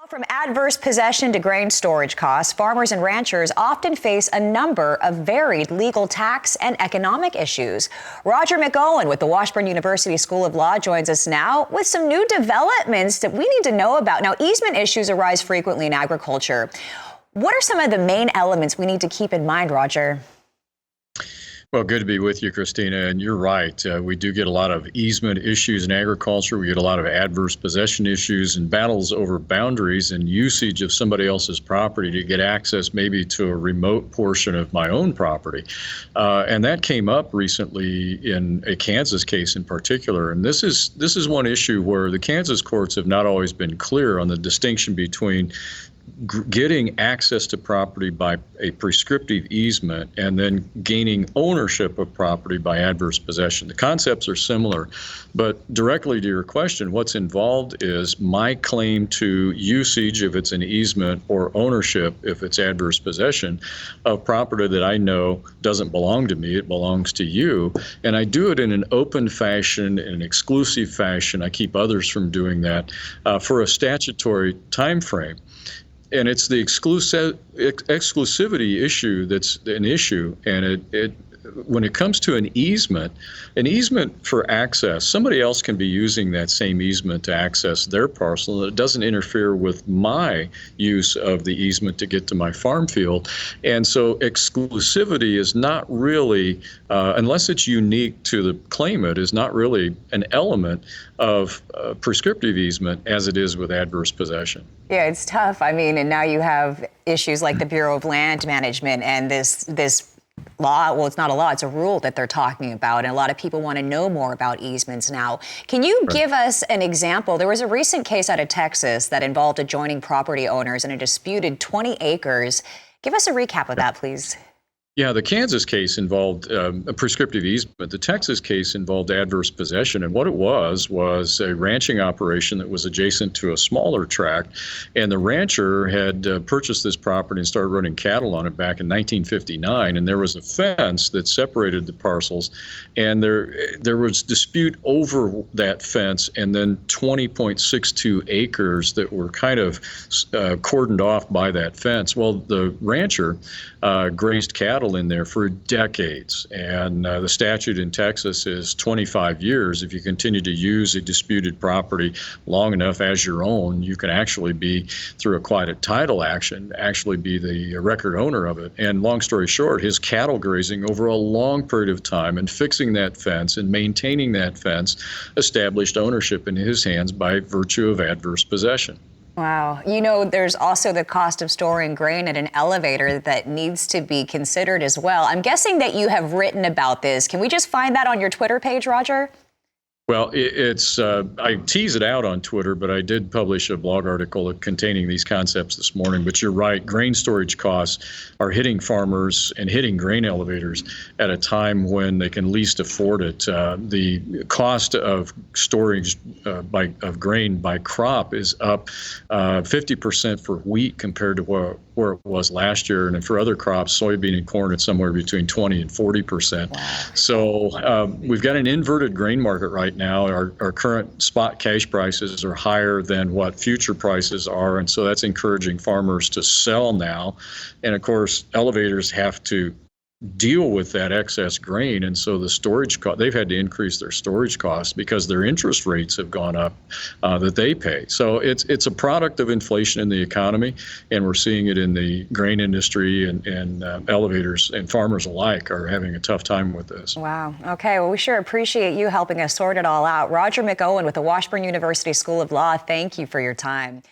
From adverse possession to grain storage costs, farmers and ranchers often face a number of varied legal, tax, and economic issues. Roger McEowen with the Washburn University School of Law joins us now with some new developments that we need to know about. Now, easement issues arise frequently in agriculture. What are some of the main elements we need to keep in mind, Roger? Well, good to be with you, Christina. And you're right. We do get a lot of easement issues in agriculture. We get a lot of adverse possession issues and battles over boundaries and usage of somebody else's property to get access maybe to a remote portion of my own property. And that came up recently in a Kansas case in particular. And this is one issue where the Kansas courts have not always been clear on the distinction between getting access to property by a prescriptive easement and then gaining ownership of property by adverse possession. The concepts are similar, but directly to your question, what's involved is my claim to usage if it's an easement or ownership if it's adverse possession of property that I know doesn't belong to me, it belongs to you. And I do it in an open fashion, in an exclusive fashion. I keep others from doing that for a statutory time frame. And it's the exclusivity issue that's an issue. And when it comes to an easement for access, somebody else can be using that same easement to access their parcel. It doesn't interfere with my use of the easement to get to my farm field. And so exclusivity is not really, unless it's unique to the claimant, is not really an element of prescriptive easement as it is with adverse possession. Yeah, it's tough. I mean, and now you have issues like the Bureau of Land Management and this law. Well, it's not a law, it's a rule that they're talking about. And a lot of people want to know more about easements now. Can you give us an example? There was a recent case out of Texas that involved adjoining property owners in a disputed 20 acres. Give us a recap of that, please. Yeah, the Kansas case involved a prescriptive easement. The Texas case involved adverse possession. And what it was a ranching operation that was adjacent to a smaller tract. And the rancher had purchased this property and started running cattle on it back in 1959. And there was a fence that separated the parcels. And there was dispute over that fence and then 20.62 acres that were kind of cordoned off by that fence. Well, the rancher grazed cattle in there for decades, and the statute in Texas is 25 years. If you continue to use a disputed property long enough as your own, you can actually be, through a quiet title action, actually be the record owner of it. And long story short, his cattle grazing over a long period of time and fixing that fence and maintaining that fence established ownership in his hands by virtue of adverse possession. Wow. You know, there's also the cost of storing grain at an elevator that needs to be considered as well. I'm guessing that you have written about this. Can we just find that on your Twitter page, Roger? Well, I tease it out on Twitter, but I did publish a blog article containing these concepts this morning. But you're right, grain storage costs are hitting farmers and hitting grain elevators at a time when they can least afford it. The cost of storage of grain by crop is up 50% for wheat compared to where it was last year. And for other crops, soybean and corn, it's somewhere between 20 and 40%. Wow. So we've got an inverted grain market right now. Our current spot cash prices are higher than what future prices are, and so that's encouraging farmers to sell now. And of course, elevators have to deal with that excess grain, and so the storage cost, they've had to increase their storage costs because their interest rates have gone up that they pay. So it's a product of inflation in the economy, and we're seeing it in the grain industry, and elevators and farmers alike are having a tough time with this. Wow. Okay. Well, we sure appreciate you helping us sort it all out. Roger McEowen with the Washburn University School of Law, thank you for your time.